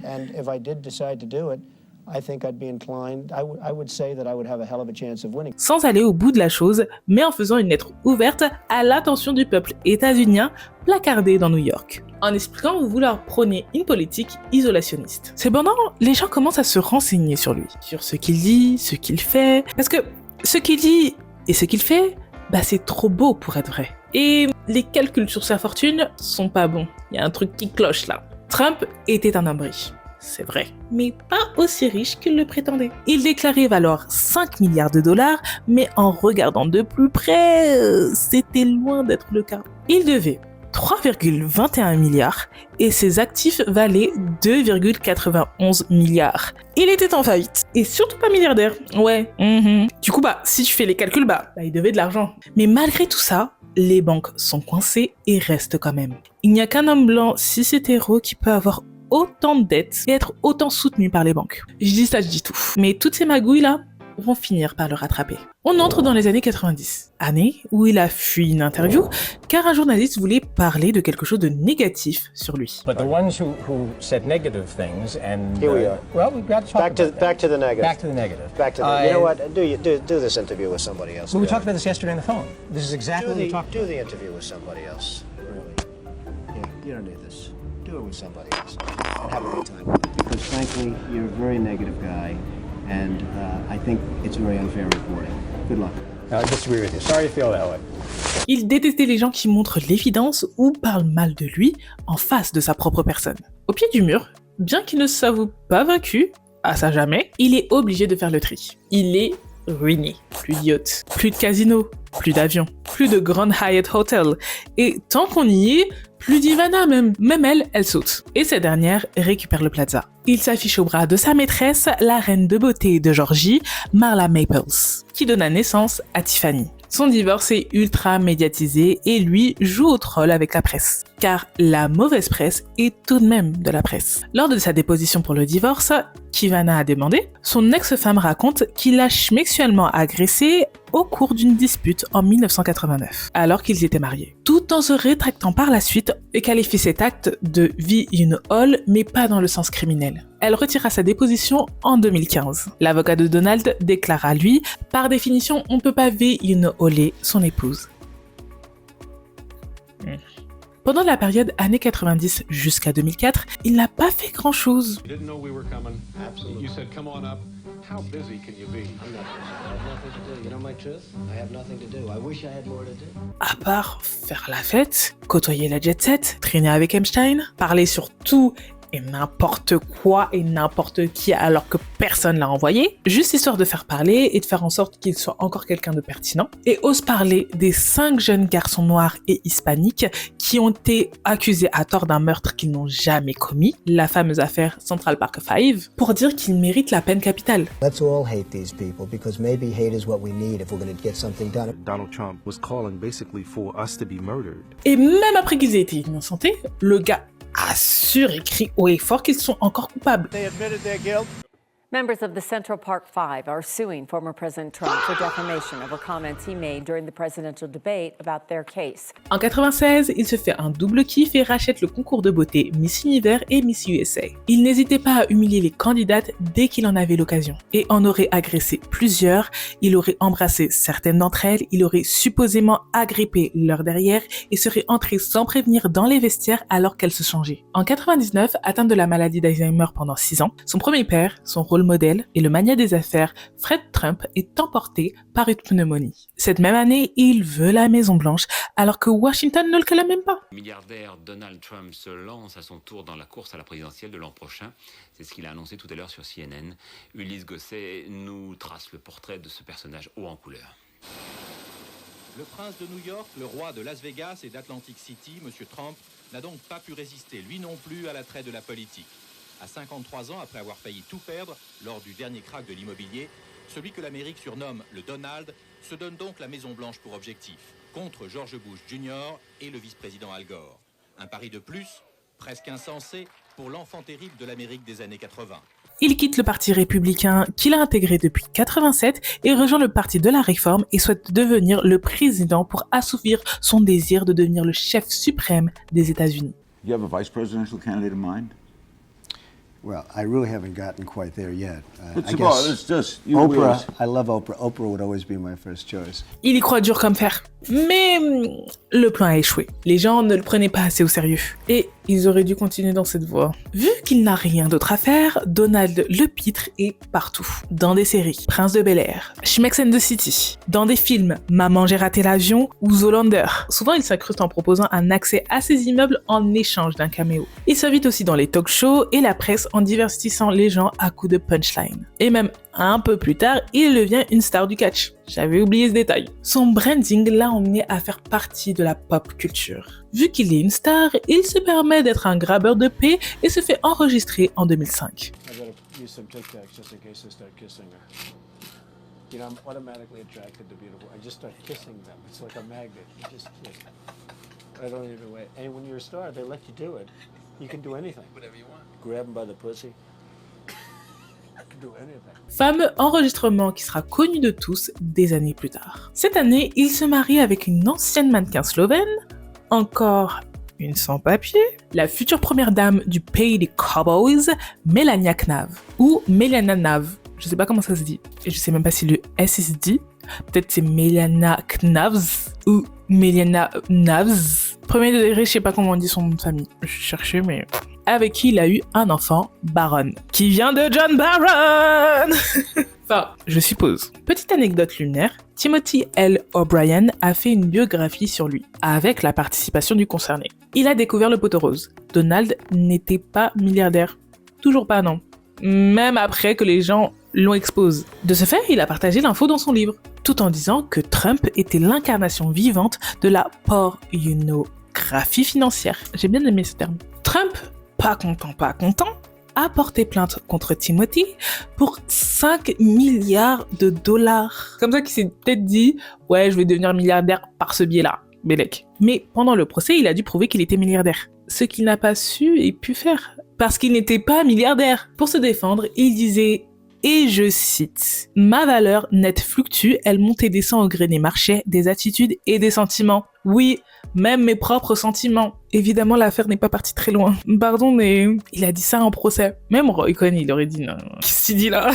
And if I did decide to do it, I think I'd be inclined. I would say that I would have a hell of a chance of winning. Sans aller au bout de la chose, mais en faisant une lettre ouverte à l'attention du peuple états-unien placardée dans New York, en expliquant vouloir prôner une politique isolationniste. Cependant, les gens commencent à se renseigner sur lui, sur ce qu'il dit, ce qu'il fait, parce que ce qu'il dit et ce qu'il fait, c'est trop beau pour être vrai. Et les calculs sur sa fortune sont pas bons. Il y a un truc qui cloche là. Trump était un homme riche. C'est vrai, mais pas aussi riche qu'il le prétendait. Il déclarait valoir 5 milliards de dollars, mais en regardant de plus près, c'était loin d'être le cas. Il devait 3,21 milliards et ses actifs valaient 2,91 milliards. Il était en faillite et surtout pas milliardaire. Ouais. Du coup, si tu fais les calculs, il devait de l'argent. Mais malgré tout ça, les banques sont coincées et restent quand même. Il n'y a qu'un homme blanc cis-hétéro qui peut avoir autant de dettes et être autant soutenu par les banques. Je dis ça, je dis tout. Mais toutes ces magouilles-là vont finir par le rattraper. On entre dans les années 90, année où il a fui une interview car un journaliste voulait parler de quelque chose de négatif sur lui. But the ones who said negative things and Here we are. well, we've got to talk about that. Back to the negative. Back to the negative. Back to the. You know what? Do this interview with somebody else. Well, we talked about this yesterday on the phone. This is exactly what we talked Do about. the interview with somebody else. Really. Yeah, you don't need this. Do it with somebody else. And have a good time with it. Because frankly, you're a very negative guy, and I think it's very unfair reporting. Good luck. I disagree with you. Sorry to feel that way. Il détestait les gens qui montrent l'évidence ou parlent mal de lui en face de sa propre personne. Au pied du mur, bien qu'il ne s'avoue pas vaincu, à ça jamais, il est obligé de faire le tri. Il est ruiné. Plus de yacht, plus de casino, plus d'avions, plus de Grand Hyatt Hotel. Et tant qu'on y est, plus d'Ivana même. Même elle saute. Et cette dernière récupère le plaza. Il s'affiche au bras de sa maîtresse, la reine de beauté de Georgie, Marla Maples, qui donna naissance à Tiffany. Son divorce est ultra médiatisé et lui joue au troll avec la presse. Car la mauvaise presse est tout de même de la presse. Lors de sa déposition pour le divorce, qu'Ivana a demandé, son ex-femme raconte qu'il l'a sexuellement agressée au cours d'une dispute en 1989, alors qu'ils étaient mariés. Tout en se rétractant par la suite et qualifie cet acte de vie in all, mais pas dans le sens criminel. Elle retira sa déposition en 2015. L'avocat de Donald déclara lui, par définition, on ne peut pas vie in all son épouse. Pendant la période années 90 jusqu'à 2004, il n'a pas fait grand-chose. À part faire la fête, côtoyer la jet set, traîner avec Epstein, parler sur tout et n'importe quoi et n'importe qui alors que personne l'a envoyé, juste histoire de faire parler et de faire en sorte qu'il soit encore quelqu'un de pertinent, et ose parler des 5 jeunes garçons noirs et hispaniques qui ont été accusés à tort d'un meurtre qu'ils n'ont jamais commis, la fameuse affaire Central Park 5, pour dire qu'ils méritent la peine capitale. Let's all hate these people because maybe hate is what we need if we're going to get something done. Donald Trump was calling basically for us to be murdered. Et même après qu'ils aient été innocentés, le gars assurent et crient haut et fort qu'ils sont encore coupables. They admitted their guilt. Members of the Central Park Five are suing former President Trump for defamation over comments he made during the presidential debate about their case. En 96, il se fait un double kiff et rachète le concours de beauté Miss Univers et Miss USA. Il n'hésitait pas à humilier les candidates dès qu'il en avait l'occasion et en aurait agressé plusieurs, il aurait embrassé certaines d'entre elles, il aurait supposément agrippé leur derrière et serait entré sans prévenir dans les vestiaires alors qu'elles se changeaient. En 99, atteint de la maladie d'Alzheimer pendant 6 ans, son premier père, son rôle modèle et le magnat des affaires Fred Trump est emporté par une pneumonie. Cette même année, il veut la Maison-Blanche alors que Washington ne le clame même pas. Le milliardaire Donald Trump se lance à son tour dans la course à la présidentielle de l'an prochain. C'est ce qu'il a annoncé tout à l'heure sur CNN. Ulysse Gosset nous trace le portrait de ce personnage haut en couleur. Le prince de New York, le roi de Las Vegas et d'Atlantic City, M. Trump, n'a donc pas pu résister, lui non plus, à l'attrait de la politique. À 53 ans, après avoir failli tout perdre lors du dernier krach de l'immobilier, celui que l'Amérique surnomme le Donald se donne donc la Maison-Blanche pour objectif, contre George Bush Jr. et le vice-président Al Gore. Un pari de plus, presque insensé, pour l'enfant terrible de l'Amérique des années 80. Il quitte le parti républicain qu'il a intégré depuis 87 et rejoint le parti de la réforme et souhaite devenir le président pour assouvir son désir de devenir le chef suprême des États-Unis. You have a vice presidential candidate in mind? Well, I really haven't gotten quite there yet. It's I about, guess it's just, you Oprah, I love Oprah. Oprah would always be my first choice. Il y croit dur comme fer. Mais le plan a échoué. Les gens ne le prenaient pas assez au sérieux. Et ils auraient dû continuer dans cette voie. Vu qu'il n'a rien d'autre à faire, Donald le pitre est partout. Dans des séries, Prince de Bel-Air, Schmex and the City, dans des films, Maman j'ai raté l'avion ou Zoolander. Souvent il s'incruste en proposant un accès à ses immeubles en échange d'un caméo. Il s'invite aussi dans les talk shows et la presse en divertissant les gens à coups de punchline. Et même un peu plus tard, il devient une star du catch. J'avais oublié ce détail. Son branding l'a emmené à faire partie de la pop culture. Vu qu'il est une star, il se permet d'être un grabbeur de paix et se fait enregistrer en 2005. You know, I'm automatically attracted to beautiful. I just start kissing them. It's like a magnet. You just kiss. I don't even wait. And when you're a star, they let you do it. You can do anything. Whatever you want. Grab them by the pussy. Fameux enregistrement qui sera connu de tous des années plus tard. Cette année, il se marie avec une ancienne mannequin slovène, encore une sans-papier, la future première dame du pays des Cowboys, Melania Knave, ou Meliana Nav, je sais pas comment ça se dit, et je sais même pas si le S se dit, peut-être c'est Meliana Knavs, ou Meliana Navs. Premier degré, je sais pas comment on dit son nom de famille, je cherchais mais... avec qui il a eu un enfant, Baron, qui vient de John Barron. Enfin, je suppose. Petite anecdote lunaire, Timothy L. O'Brien a fait une biographie sur lui, avec la participation du concerné. Il a découvert le poteau rose. Donald n'était pas milliardaire. Toujours pas, non. Même après que les gens l'ont exposé. De ce fait, il a partagé l'info dans son livre, tout en disant que Trump était l'incarnation vivante de la pornographie financière. J'ai bien aimé ce terme. Trump, pas content, a porté plainte contre Timothy pour 5 milliards de dollars. Comme ça qu'il s'est peut-être dit, ouais, je vais devenir milliardaire par ce biais-là, Bélec. Mais pendant le procès, il a dû prouver qu'il était milliardaire. Ce qu'il n'a pas su et pu faire. Parce qu'il n'était pas milliardaire. Pour se défendre, il disait, et je cite, « Ma valeur nette fluctue, elle monte et descend au gré des marchés, des attitudes et des sentiments. Oui, même mes propres sentiments. » Évidemment, l'affaire n'est pas partie très loin. Pardon, mais il a dit ça en procès. Même Roy Cohn, il aurait dit non. Qu'est-ce qu'il dit là?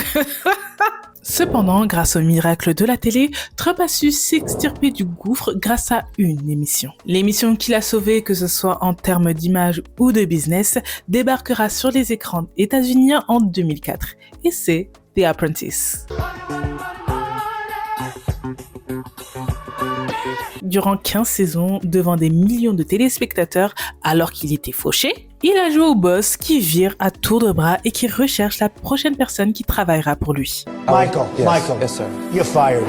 Cependant, grâce au miracle de la télé, Trump a su s'extirper du gouffre grâce à une émission. L'émission qui l'a sauvé, que ce soit en termes d'image ou de business, débarquera sur les écrans états-uniens en 2004. Et c'est The Apprentice. Durant 15 saisons, devant des millions de téléspectateurs, alors qu'il était fauché, il a joué au boss qui vire à tour de bras et qui recherche la prochaine personne qui travaillera pour lui. Michael, Yes, sir. you're fired.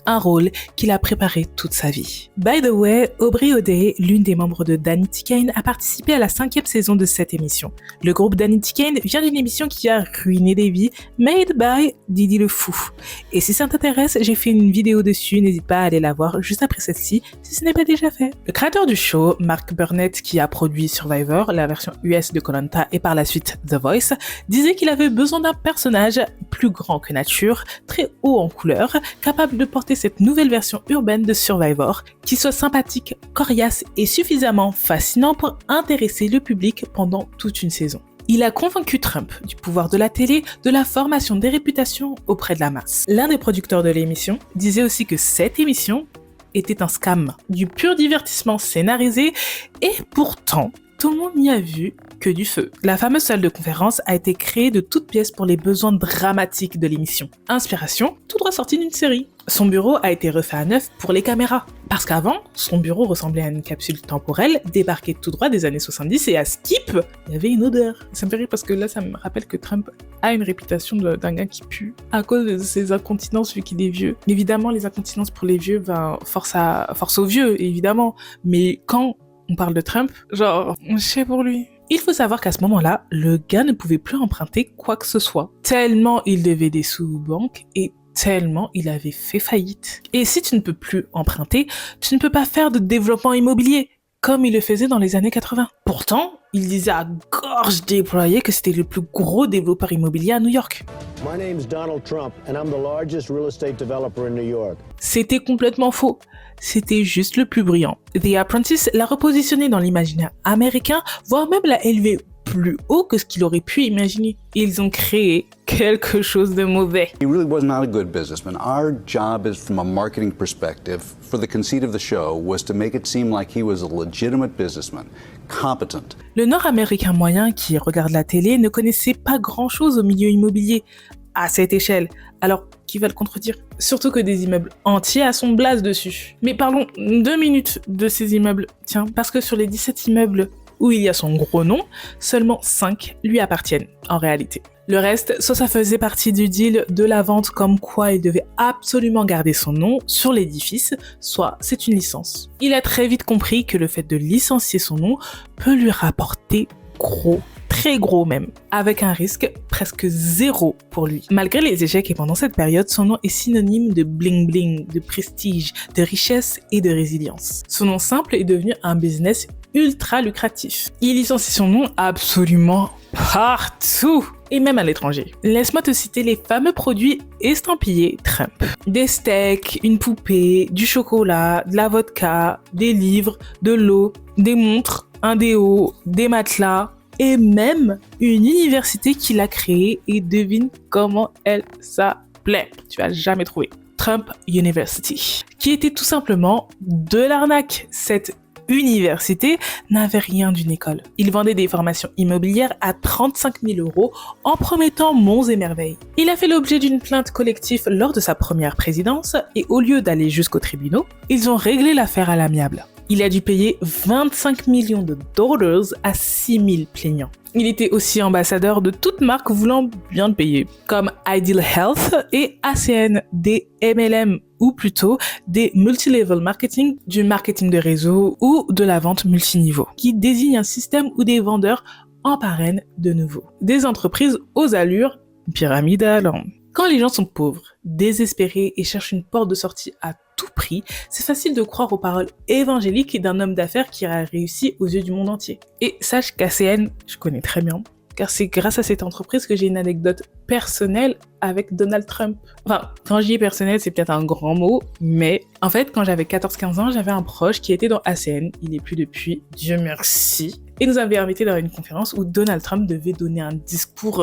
un rôle qu'il a préparé toute sa vie. By the way, Aubrey O'Day, l'une des membres de Danity Kane, a participé à la 5e saison de cette émission. Le groupe Danity Kane vient d'une émission qui a ruiné des vies, Made by Didi le Fou. Et si ça t'intéresse, j'ai fait une vidéo dessus, n'hésite pas à aller la voir juste après celle-ci, si ce n'est pas déjà fait. Le créateur du show, Mark Burnett, qui a produit Survivor, la version US de Koh-Lanta et par la suite The Voice, disait qu'il avait besoin d'un personnage plus grand que nature, très haut en couleur, capable de porter cette nouvelle version urbaine de Survivor, qui soit sympathique, coriace et suffisamment fascinant pour intéresser le public pendant toute une saison. Il a convaincu Trump du pouvoir de la télé, de la formation des réputations auprès de la masse. L'un des producteurs de l'émission disait aussi que cette émission était un scam, du pur divertissement scénarisé, et pourtant, tout le monde n'y a vu que du feu. La fameuse salle de conférence a été créée de toutes pièces pour les besoins dramatiques de l'émission. Inspiration, tout droit sorti d'une série. Son bureau a été refait à neuf pour les caméras. Parce qu'avant, son bureau ressemblait à une capsule temporelle débarquée tout droit des années 70 et à Skip, il y avait une odeur. Ça me fait rire parce que là, ça me rappelle que Trump a une réputation d'un gars qui pue à cause de ses incontinences vu qu'il est vieux. Évidemment, les incontinences pour les vieux, force aux vieux, évidemment. Mais quand on parle de Trump, genre, je sais pour lui. Il faut savoir qu'à ce moment-là, le gars ne pouvait plus emprunter quoi que ce soit. Tellement il devait des sous aux banques et tellement il avait fait faillite. Et si tu ne peux plus emprunter, tu ne peux pas faire de développement immobilier, comme il le faisait dans les années 80. Pourtant, il disait à gorge déployée que c'était le plus gros développeur immobilier à New York. My name's Donald Trump and I'm the largest real estate developer in New York. C'était complètement faux. C'était juste le plus brillant. The Apprentice l'a repositionné dans l'imaginaire américain, voire même l'a élevé plus haut que ce qu'il aurait pu imaginer. Ils ont créé quelque chose de mauvais. He really was not a good businessman. Our job is, from a marketing perspective, for the conceit of the show, was to make it seem like he was a legitimate businessman, competent. Le Nord-Américain moyen qui regarde la télé ne connaissait pas grand-chose au milieu immobilier à cette échelle. Alors, qui va le contredire? Surtout que des immeubles entiers à son blaze dessus. Mais parlons 2 minutes de ces immeubles. Tiens, parce que sur les 17 immeubles où il y a son gros nom, seulement 5 lui appartiennent, en réalité. Le reste, soit ça faisait partie du deal de la vente comme quoi il devait absolument garder son nom sur l'édifice, soit c'est une licence. Il a très vite compris que le fait de licencier son nom peut lui rapporter gros, très gros même, avec un risque presque zéro pour lui. Malgré les échecs et pendant cette période, son nom est synonyme de bling bling, de prestige, de richesse et de résilience. Son nom simple est devenu un business ultra lucratif. Il licencie son nom absolument partout, et même à l'étranger. Laisse-moi te citer les fameux produits estampillés Trump. Des steaks, une poupée, du chocolat, de la vodka, des livres, de l'eau, des montres, un déo, des matelas, et même une université qu'il a créée, et devine comment elle s'appelait. Tu vas jamais trouver. Trump University. Qui était tout simplement de l'arnaque. Cette université n'avait rien d'une école. Il vendait des formations immobilières à 35 000 € en promettant monts et merveilles. Il a fait l'objet d'une plainte collective lors de sa première présidence et au lieu d'aller jusqu'aux tribunaux, ils ont réglé l'affaire à l'amiable. Il a dû payer 25 millions de dollars à 6 000 plaignants. Il était aussi ambassadeur de toutes marques voulant bien le payer, comme Ideal Health et ACN, des MLM, ou plutôt des multi-level marketing, du marketing de réseau ou de la vente multiniveau, qui désigne un système où des vendeurs en parrainent de nouveau. Des entreprises aux allures pyramidales. Quand les gens sont pauvres, désespérés et cherchent une porte de sortie à tout prix, c'est facile de croire aux paroles évangéliques d'un homme d'affaires qui a réussi aux yeux du monde entier. Et sache qu'ACN, je connais très bien, car c'est grâce à cette entreprise que j'ai une anecdote personnelle avec Donald Trump. Enfin, quand je dis personnel, c'est peut-être un grand mot, mais en fait, quand j'avais 14-15 ans, j'avais un proche qui était dans ACN, il n'est plus depuis, Dieu merci, et nous avait invités dans une conférence où Donald Trump devait donner un discours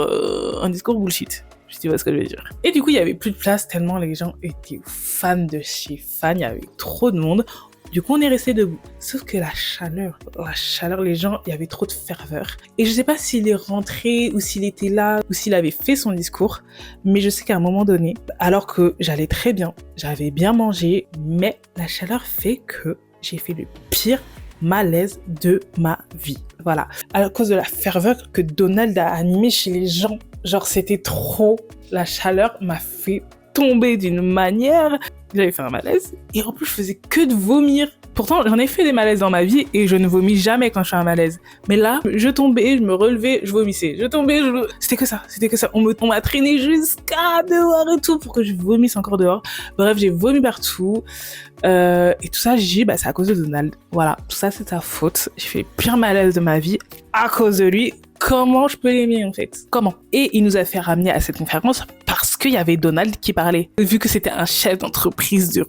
bullshit. Je sais pas ce que je veux dire. Et du coup, il y avait plus de place tellement les gens étaient fans de chez fans, il y avait trop de monde. Du coup, on est resté debout. Sauf que la chaleur, les gens, il y avait trop de ferveur. Et je sais pas s'il est rentré ou s'il était là ou s'il avait fait son discours, mais je sais qu'à un moment donné, alors que j'allais très bien, j'avais bien mangé, mais la chaleur fait que j'ai fait le pire malaise de ma vie. Voilà. À cause de la ferveur que Donald a animée chez les gens. Genre, c'était trop. La chaleur m'a fait tomber d'une manière. J'avais fait un malaise et en plus je faisais que de vomir. Pourtant j'en ai fait des malaises dans ma vie et je ne vomis jamais quand je fais un malaise. Mais là, je tombais, je me relevais, je vomissais. Je tombais, c'était que ça. On m'a traîné jusqu'à dehors et tout pour que je vomisse encore dehors. Bref, j'ai vomi partout. Et tout ça, j'ai dit, c'est à cause de Donald. Voilà, tout ça c'est sa faute. J'ai fait le pire malaise de ma vie à cause de lui. Comment je peux l'aimer en fait? Comment? Et il nous a fait ramener à cette conférence parce qu'il y avait Donald qui parlait. Vu que c'était un chef d'entreprise de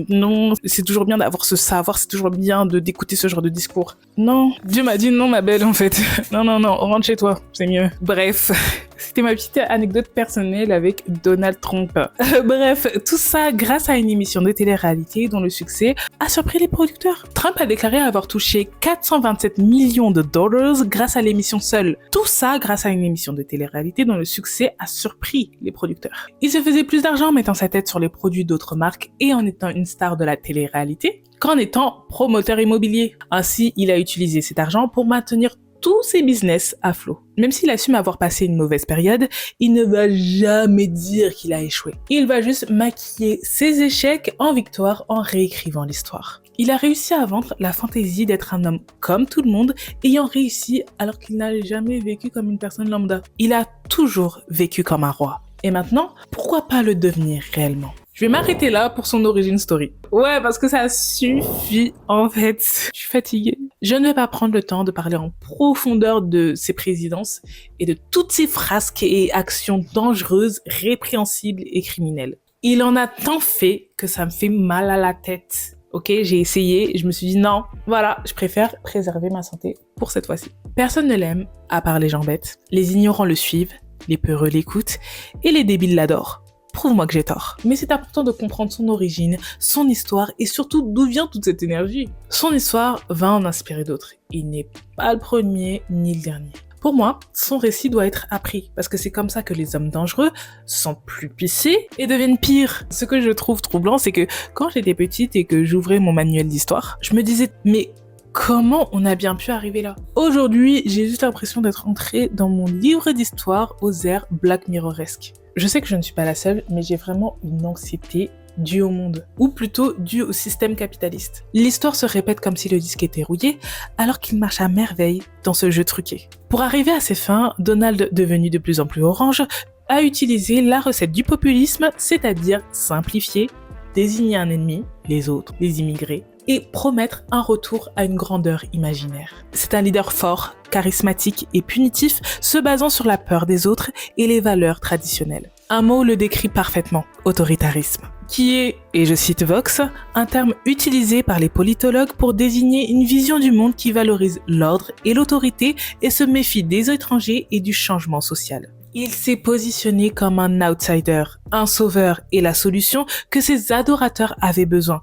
non, c'est toujours bien d'avoir ce savoir, c'est toujours bien d'écouter ce genre de discours. Non, Dieu m'a dit non ma belle en fait. Non, rentre chez toi, c'est mieux. Bref, c'était ma petite anecdote personnelle avec Donald Trump. Bref, tout ça grâce à une émission de télé-réalité dont le succès a surpris les producteurs. Trump a déclaré avoir touché 427 millions de dollars grâce à l'émission seule. Tout ça grâce à une émission de télé-réalité dont le succès a surpris les producteurs. Il se faisait plus d'argent en mettant sa tête sur les produits d'autres marques et en étant une star de la télé-réalité qu'en étant promoteur immobilier. Ainsi, il a utilisé cet argent pour maintenir tous ses business à flot. Même s'il assume avoir passé une mauvaise période, il ne va jamais dire qu'il a échoué. Il va juste maquiller ses échecs en victoire en réécrivant l'histoire. Il a réussi à vendre la fantaisie d'être un homme comme tout le monde, ayant réussi alors qu'il n'a jamais vécu comme une personne lambda. Il a toujours vécu comme un roi. Et maintenant, pourquoi pas le devenir réellement? Je vais m'arrêter là pour son origin story. Ouais, parce que ça suffit, en fait. Je suis fatiguée. Je ne vais pas prendre le temps de parler en profondeur de ses présidences et de toutes ses frasques et actions dangereuses, répréhensibles et criminelles. Il en a tant fait que ça me fait mal à la tête. Ok, j'ai essayé, je me suis dit non, voilà, je préfère préserver ma santé pour cette fois-ci. Personne ne l'aime, à part les gens bêtes. Les ignorants le suivent, les peureux l'écoutent et les débiles l'adorent. Prouve-moi que j'ai tort. Mais c'est important de comprendre son origine, son histoire et surtout d'où vient toute cette énergie. Son histoire va en inspirer d'autres. Il n'est pas le premier ni le dernier. Pour moi, son récit doit être appris parce que c'est comme ça que les hommes dangereux se sentent plus pissés et deviennent pires. Ce que je trouve troublant, c'est que quand j'étais petite et que j'ouvrais mon manuel d'histoire, je me disais mais comment on a bien pu arriver là? Aujourd'hui, j'ai juste l'impression d'être entrée dans mon livre d'histoire aux airs Black Mirroresque. Je sais que je ne suis pas la seule, mais j'ai vraiment une anxiété due au monde, ou plutôt due au système capitaliste. L'histoire se répète comme si le disque était rouillé, alors qu'il marche à merveille dans ce jeu truqué. Pour arriver à ses fins, Donald, devenu de plus en plus orange, a utilisé la recette du populisme, c'est-à-dire simplifier, désigner un ennemi, les autres, les immigrés, et promettre un retour à une grandeur imaginaire. C'est un leader fort, charismatique et punitif, se basant sur la peur des autres et les valeurs traditionnelles. Un mot le décrit parfaitement, autoritarisme, qui est, et je cite Vox, un terme utilisé par les politologues pour désigner une vision du monde qui valorise l'ordre et l'autorité et se méfie des étrangers et du changement social. Il s'est positionné comme un outsider, un sauveur et la solution que ses adorateurs avaient besoin.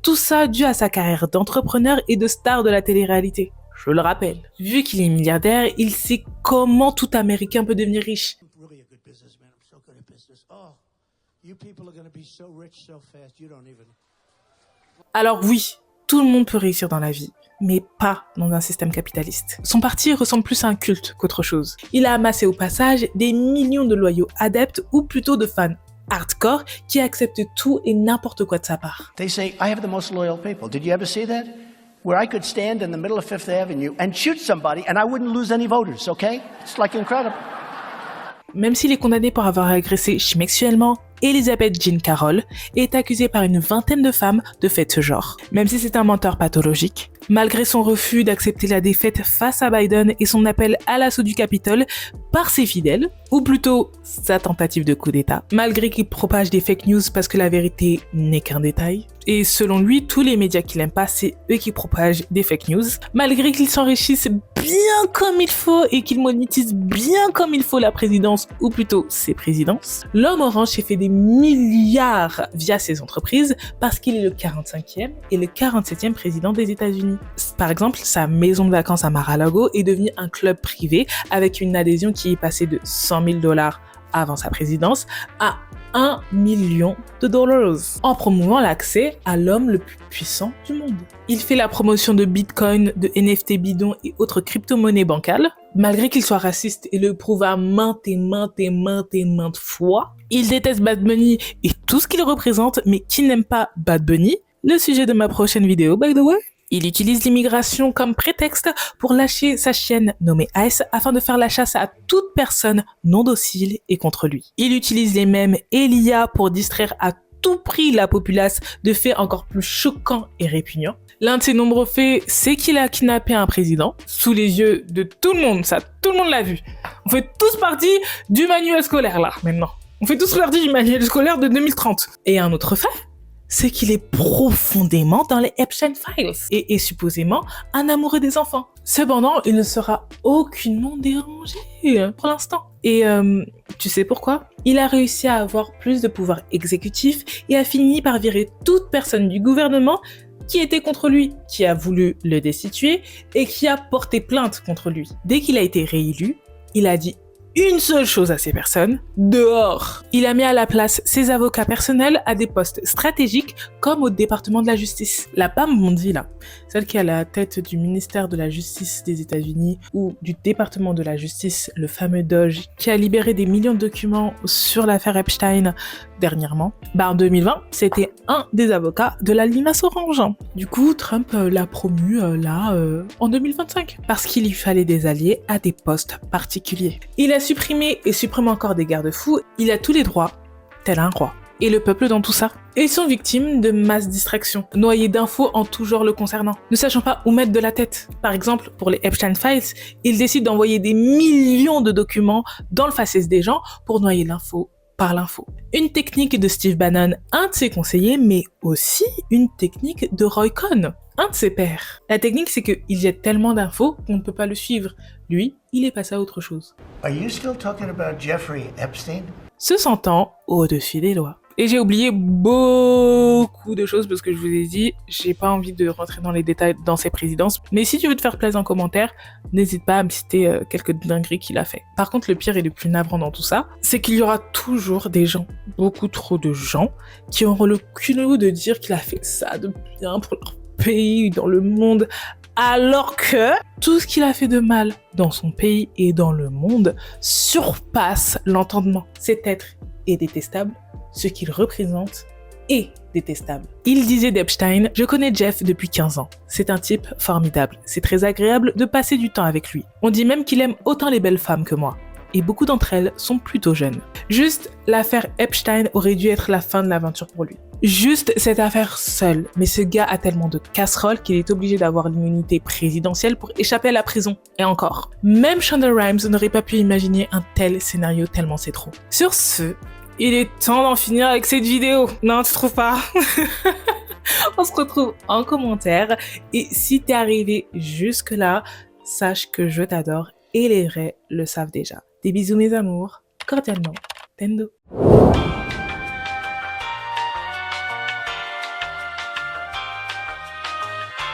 Tout ça dû à sa carrière d'entrepreneur et de star de la télé-réalité. Je le rappelle. Vu qu'il est milliardaire, il sait comment tout Américain peut devenir riche. Alors oui, tout le monde peut réussir dans la vie, mais pas dans un système capitaliste. Son parti ressemble plus à un culte qu'autre chose. Il a amassé au passage des millions de loyaux adeptes ou plutôt de fans hardcore qui acceptent tout et n'importe quoi de sa part. They say, I have the most loyal people. Did you ever see that? Where I could stand in the middle of Fifth Avenue and shoot somebody and I wouldn't lose any voters, okay? It's like incredible. Même s'il est condamné pour avoir agressé sexuellement, Elizabeth Jean Carroll est accusée par une vingtaine de femmes de faits de ce genre. Même si c'est un menteur pathologique, malgré son refus d'accepter la défaite face à Biden et son appel à l'assaut du Capitole par ses fidèles, ou plutôt sa tentative de coup d'État, malgré qu'il propage des fake news parce que la vérité n'est qu'un détail, et selon lui, tous les médias qu'il aime pas, c'est eux qui propagent des fake news, malgré qu'ils s'enrichissent bien comme il faut et qu'ils monétisent bien comme il faut la présidence, ou plutôt ses présidences, l'homme orange s'est fait des milliards via ses entreprises parce qu'il est le 45e et le 47e président des États-Unis. Par exemple, sa maison de vacances à Mar-a-Lago est devenue un club privé avec une adhésion qui est passée de $100 000 avant sa présidence, à $1 million en promouvant l'accès à l'homme le plus puissant du monde. Il fait la promotion de Bitcoin, de NFT bidons et autres crypto-monnaies bancales. Malgré qu'il soit raciste et le prouve à maintes fois, il déteste Bad Bunny et tout ce qu'il représente, mais qui n'aime pas Bad Bunny? Le sujet de ma prochaine vidéo, by the way. Il utilise l'immigration comme prétexte pour lâcher sa chienne nommée Ice afin de faire la chasse à toute personne non docile et contre lui. Il utilise les mèmes et l'IA pour distraire à tout prix la populace de faits encore plus choquants et répugnants. L'un de ses nombreux faits, c'est qu'il a kidnappé un président sous les yeux de tout le monde, ça tout le monde l'a vu. On fait tous partie du manuel scolaire là maintenant. On fait tous partie du manuel scolaire de 2030. Et un autre fait, c'est qu'il est profondément dans les Epstein Files et est supposément un amoureux des enfants. Cependant, il ne sera aucunement dérangé pour l'instant. Et tu sais pourquoi? Il a réussi à avoir plus de pouvoir exécutif et a fini par virer toute personne du gouvernement qui était contre lui, qui a voulu le destituer et qui a porté plainte contre lui. Dès qu'il a été réélu, il a dit une seule chose à ces personnes, dehors. Il a mis à la place ses avocats personnels à des postes stratégiques comme au département de la justice. La Pam Bondi là, celle qui est à la tête du ministère de la justice des États-Unis ou du département de la justice, le fameux DOJ, qui a libéré des millions de documents sur l'affaire Epstein dernièrement, en 2020, c'était un des avocats de la limace orange. Du coup, Trump l'a promu en 2025 parce qu'il lui fallait des alliés à des postes particuliers. Il a supprimé et supprime encore des garde-fous, il a tous les droits, tel un roi. Et le peuple dans tout ça. Et ils sont victimes de masse distractions, noyés d'infos en tout genre le concernant, ne sachant pas où mettre de la tête. Par exemple, pour les Epstein Files, ils décident d'envoyer des millions de documents dans le faciès des gens pour noyer l'info par l'info. Une technique de Steve Bannon, un de ses conseillers, mais aussi une technique de Roy Cohn, un de ses pairs. La technique, c'est qu'il jette tellement d'infos qu'on ne peut pas le suivre. Lui, il est passé à autre chose. Are you still talking about Jeffrey Epstein? Se sentant au-dessus des lois. Et j'ai oublié beaucoup de choses parce que je vous ai dit, j'ai pas envie de rentrer dans les détails dans ses présidences. Mais si tu veux te faire plaisir en commentaire, n'hésite pas à me citer quelques dingueries qu'il a fait. Par contre, le pire et le plus navrant dans tout ça, c'est qu'il y aura toujours des gens, beaucoup trop de gens, qui auront le culot de dire qu'il a fait ça de bien pour leur pays, dans le monde, alors que tout ce qu'il a fait de mal dans son pays et dans le monde surpasse l'entendement. Cet être est détestable. Ce qu'il représente est détestable. Il disait d'Epstein, « Je connais Jeff depuis 15 ans. C'est un type formidable. C'est très agréable de passer du temps avec lui. On dit même qu'il aime autant les belles femmes que moi. Et beaucoup d'entre elles sont plutôt jeunes. » Juste l'affaire Epstein aurait dû être la fin de l'aventure pour lui. Juste cette affaire seule. Mais ce gars a tellement de casseroles qu'il est obligé d'avoir l'immunité présidentielle pour échapper à la prison. Et encore. Même Shonda Rhimes n'aurait pas pu imaginer un tel scénario tellement c'est trop. Sur ce, il est temps d'en finir avec cette vidéo. Non, tu trouves pas? On se retrouve en commentaire. Et si t'es arrivé jusque là, sache que je t'adore et les vrais le savent déjà. Des bisous mes amours. Cordialement, Tendo.